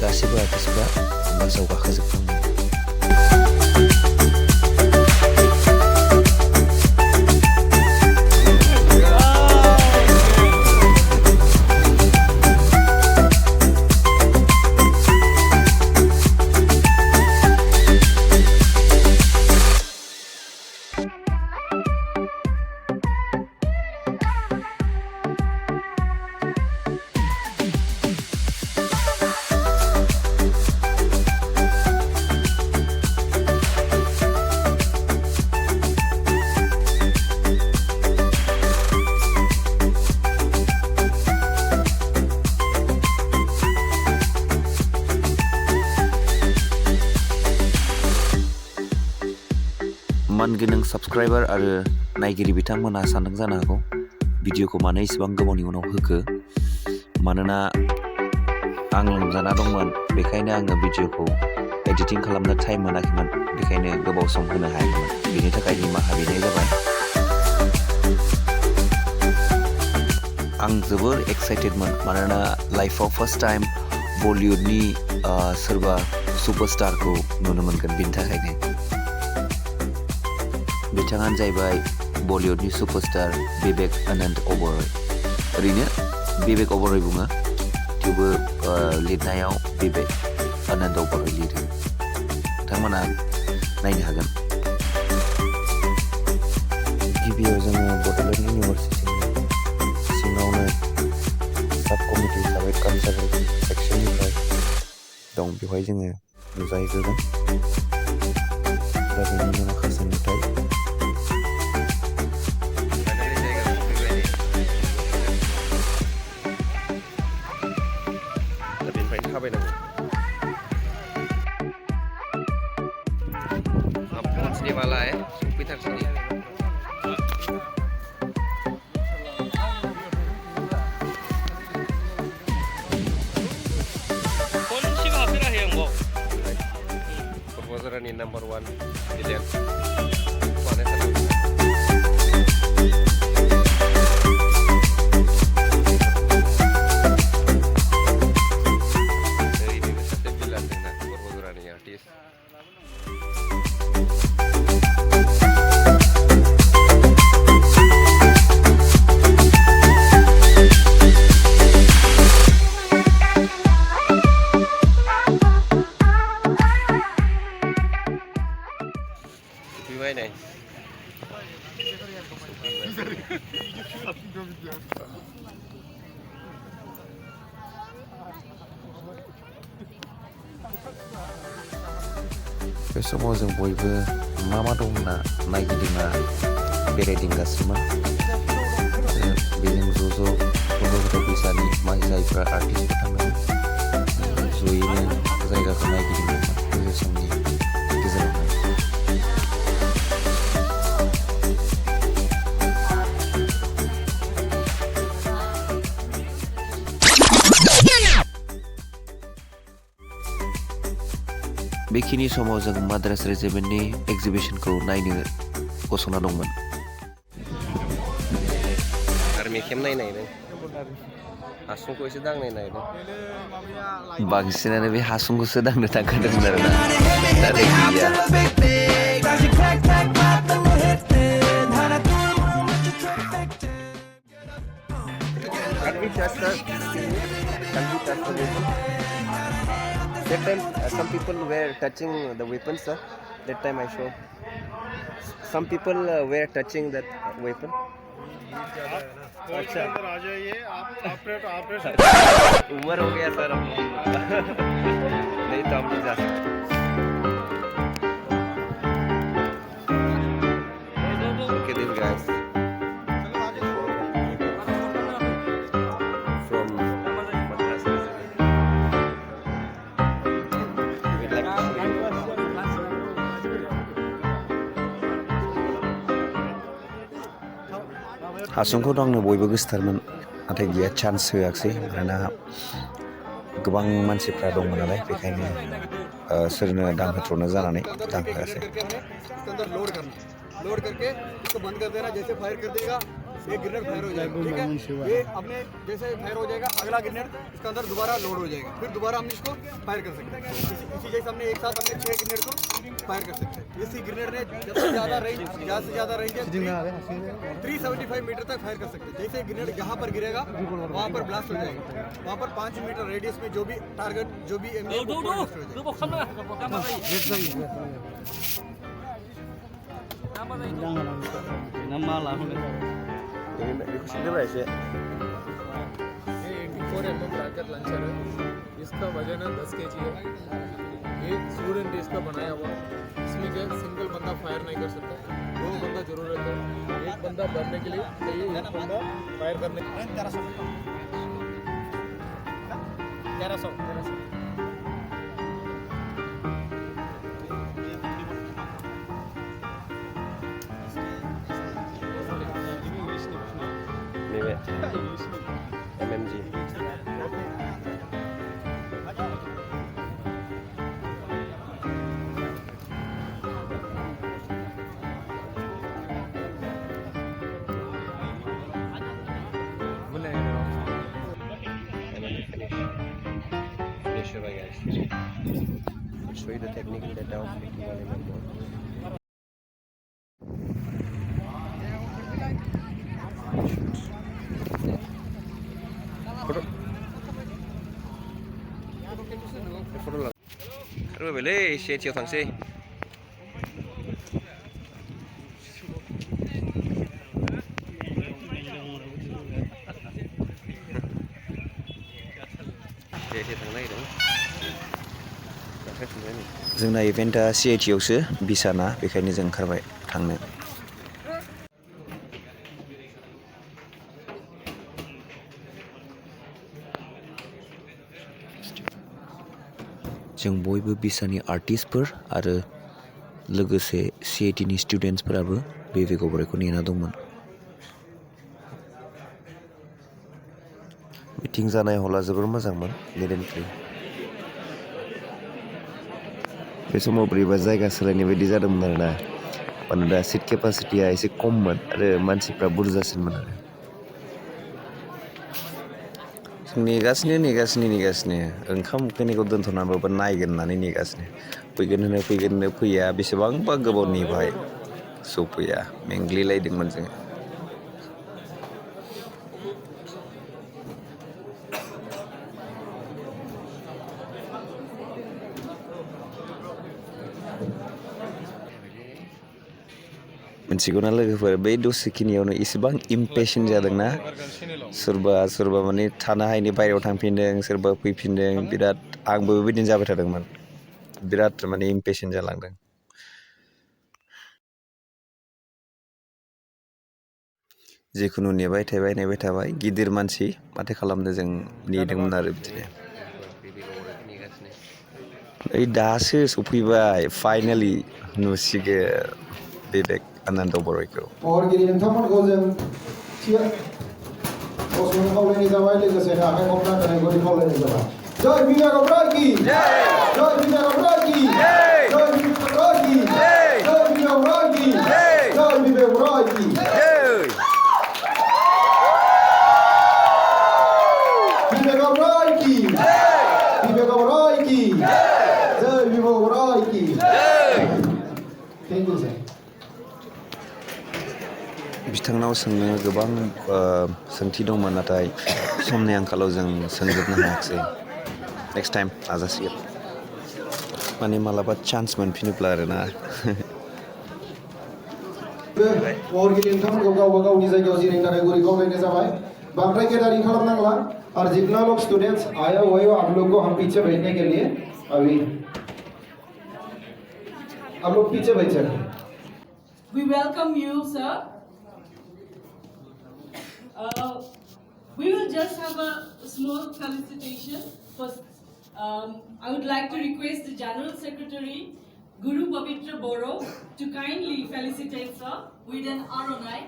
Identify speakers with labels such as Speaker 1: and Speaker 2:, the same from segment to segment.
Speaker 1: गासिबो आर्टिस्टफ्रा बासाव गाखोजोबखांबाय। मानगोनां साबस्क्राइबार आरो नायगिरि बिथांमोनहा सानदों जानो हागौ भिडिअखौ मानो इसेबां गोबावनि उनाव होखो, मानोना आं लोमजाना दंमोन, बेखायनो आङो भिडिअखौ एडिटिं खालामनो टाइम मोनाखैमोन, बेखायनो गोबाव सम होनो हायाखैमोन, बेनि थाखाय निमाहा बिनाय जाबाय। आं जोबोर एक्साइटेडमोन, मानोना लाइफआव फार्स्ट टाइम बलिउडनि सोरबा सुपारस्टारखौ नुनो मोनगोन, बेनि थाखायनो। बिथाङानो जाहैबाय बलिउडनि सुपारस्टार बिबेक आनन्द अबरय। ओरैनो बिबेक अबरय बुङो, थेवबो लिरनायाव बिबेक आनन्द अबरय लिरो। बिथांमोना नायनो हागोन। गिबियाव जोङो बड'लेण्ड इउनिभारसिटिनि सिङावनो साब कमिटि हिसाबै कनजारभेटिभ सेक्सननिफ्राय दं, बेवहाय जोङो नुजाहैग्रोगोन। दा बेनिनो माखासे नुथाय।
Speaker 2: वाला है पीटर सिंह कौन सी भाषा है हमको प्रपोजर नंबर 1 बिलियन नहीं
Speaker 1: बे समाव जों बयबो मा दं होनना नायगिदिंना बेरायदिंगासिनोमोन। बेजों ज' गथ' बैसानि जायफ्रा आर्टिस्टफोर थांदोंमोन, जयैनो जायगाखौ नायगिदिंदोंमोन बे समनि गेजेरावनो। बेखिनि समाव जों माद्रास रेजिमेन्टनि एक्जिबिसनखौ नायनो गसंना दंमोन।
Speaker 2: आर्मि केम्प नायनाय हासुंखौ एसे दांनाय नायदों।
Speaker 1: बांसिनानो बे हासुंखौसो दांनो थांखादोंमोन आरोना, दा गैया।
Speaker 2: That time, some people were touching the weapons, sir. That time I show. Some people were touching that weapon.
Speaker 3: अच्छा अंदर आ जाइए आप ऑपरेशन
Speaker 2: उम्र हो गया सर नहीं तो हम नहीं जा सकते। Look at these guys. From Madras. We'd like to show you.
Speaker 1: हासुंखौ दांनो बयबो गोसोथारमोन, नाथाय गैया, चान्स होआखिसै, मानोना गोबां मानसिफ्रा दंमोन नालाय, बेखायनो सोरनो दांहोथ्र'नो जानानै दांहोआसै।
Speaker 3: लोड करके इसको बंद कर देना, जैसे फायर कर देगा
Speaker 4: एक ग्रेनेड फायर हो जाएगा, ठीक है। ये अपने जैसे फायर हो जाएगा, अगला ग्रेनेड इसके अंदर दोबारा लोड हो जाएगा, फिर दोबारा हम इसको फायर कर सकते हैं। इसी जैसे हमने एक साथ 6 ग्रेनेड को फायर कर सकते हैं। इसी ग्रेनेड ने ज़्यादा से ज़्यादा रेंज 375 मीटर तक फायर कर सकते हैं। जैसे ग्रेनेड यहाँ पर गिरेगा वहाँ पर ब्लास्ट हो जाएगा, वहाँ पर 5 मीटर रेडियस में जो भी टारगेट जो भी एम हो
Speaker 2: जाएगा।
Speaker 5: ये 84 mm रॉकेट लॉन्चर है। इसका वजन है 10 kg है। ये स्टूडेंट इसका बनाया हुआ। इसमें क्या सिंगल बंदा फायर नहीं कर सकता, 2 बंदा जरूरत है। एक बंदा भरने के लिए चाहिए, एक बंदा फायर करने के लिए। 1300
Speaker 2: MMG. Finish it, guys. I'll show you the technical data of 51 mm board. Rồi về lấy xe chiều thằng xe.
Speaker 1: जोंना इभेन्टआ CIT आवसो बिसाना, बेखायनो जों ओंखारबाय थांनो। जों बयबो बिसानि आर्टिस्टफोर आरो लोगोसे CITनि स्टुडेन्टसफोराबो बे बेगबरायखौ नेना दंमोन। मिटिं जानाय हला जोबोर मोजांमोन, निट एन्ड क्लिन। बे समाव बोरैबा जायगा सोलायनाय बायदि जादोंमोन आरोना, मानोना दा सिट केपासिटिया एसे खममोन आरो मानसिफ्रा बुरजासिनमोन आरो। नेगासिनो ओंखाम उखैनायखौ दोनथ'नानैबाबो नायगोन होननानै नेगासिनो। फैगोन फैया, बेसेबांबा गोबाव नेबाय, सफैया, मेंग्लिलायदोंमोन जोङो। मिथिगौना लोगोफोर, बै दसेखिनियावनो इसेबां इम्पेशेन्ट जादोंना, सोरबा माने थानो हायैनि बायहेरायाव थांफिनदों, सोरबा फैफिनदों, बिराद आंबो बेबायदिनो जाबाय थादोंमोन, बिराद माने इम्पेशेन्ट जालांदों। जिखुनु नेबाय थाबाय, गिदिर मानसि माथो खालामनो, जों नेदोंमोन आरो बिदिनो। ओइ दासो सफैबाय, फाइनालि नुसिगोन बिबेक आनन्द बर'खौ।
Speaker 6: महरगिरि नोंथांमोनखौ जों गसंनो खावलायनाय जाबाय, लोगोसेनो आखाइ हमनानै गुरै खावलायनाय जाबाय। जय बिबेक बर'आ की जय, जय बिबेक बर'आ की जय, जय बिबेक बर'आ की जय, जय बिबेक बर'आ की जय, जय बिबेक बर'आ की जय। बिबेक बर'आ की जय, बिबेक बर'आ की जय, जय बिबेक बर'आ की जय। थैंक यू सर।
Speaker 1: बिथांनाव सोंनो गोबां सोंथि दंमोन, नाथाय समनि आंखालाव जों सोंजोबनो हायाखिसै। नेक्स्ट टाइम नाजासिगोन, माने मालाबा चान्स मोनफिनोब्ला आरोना।
Speaker 6: महरगिरि नोंथांमोनखौ गावबा गावनि जायगायाव जिरायनो थाखाय गुरै खावलायनाय जाबाय। बांद्राय गेदारिं खालामनांला, और जितना लोग स्टूडेंट्स आए हुए हो आप लोग को हम पीछे बैठने के लिए अभी आप लोग पीछे बैठ जाइए।
Speaker 7: We welcome you, sir. We will just have a small felicitation. First, I would like to request the General Secretary, Guru Pavitra Boro, to kindly felicitate sir with an ROI.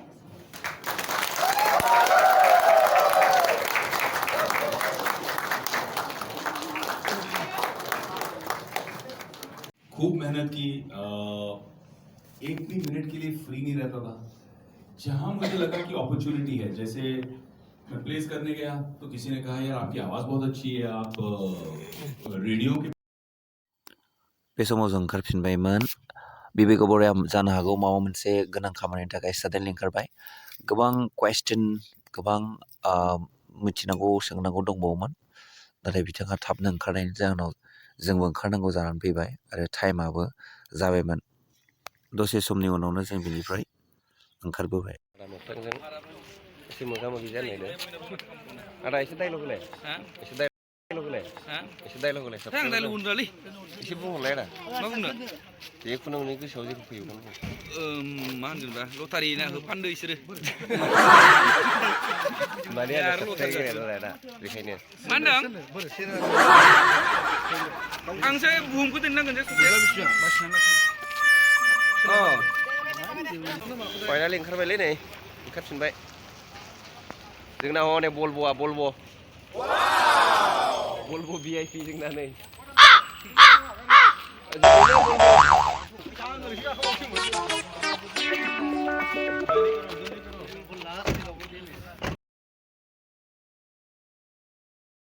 Speaker 8: खूब मेहनत की, एक भी मिनट के लिए free नहीं रहता था। जहां मुझे लगा कि अपॉर्चुनिटी है, जैसे मैं प्लेस करने गया तो किसी ने कहा यार आपकी आवाज़ बहुत अच्छी है, आप रेडियो के
Speaker 1: बे समाव जों ओंखारफिनबायमोन बिबेक बर'आ जानो हागौ माबा मोनसे गोनां खामानिनि थाखाय साडेनलि ओंखारबाय गोबां कुवेश्चन गोबां मिथिनांगौ सोंनांगौ दंबावोमोन नाथाय बिथाङा थाबनो ओंखारनायनि जाहोनाव जोंबो ओंखारनांगौ जानानै फैबाय आरो टाइमाबो जाबायमोन दसे समनि उनावनो जों बिनिफ्राय ओंखारबोबाय
Speaker 2: मोगथांजों एसे मोगा मोगि जानायनो आदा एसे डायलग होलाय एसे डायलग होलाय एसे डायलग होलाय आं डायलग होनलालै एसे बुंहरलाय आदा मा बुंनो जेखुनु नोंनि गोसोआव जेखौ फैयो
Speaker 9: मा होनगोन दा लटारि ना फानदो इसोरो
Speaker 2: माने आदा साबसिन गेलेनो आदा बेखायनो
Speaker 9: मा होनदों आंसो बुहुमखौ दोननांगोन जे
Speaker 2: फाइनालि ओंखारबायलै नै ओंखारफिनबाय जोंना हनै बल्ब' VIP जोंना नै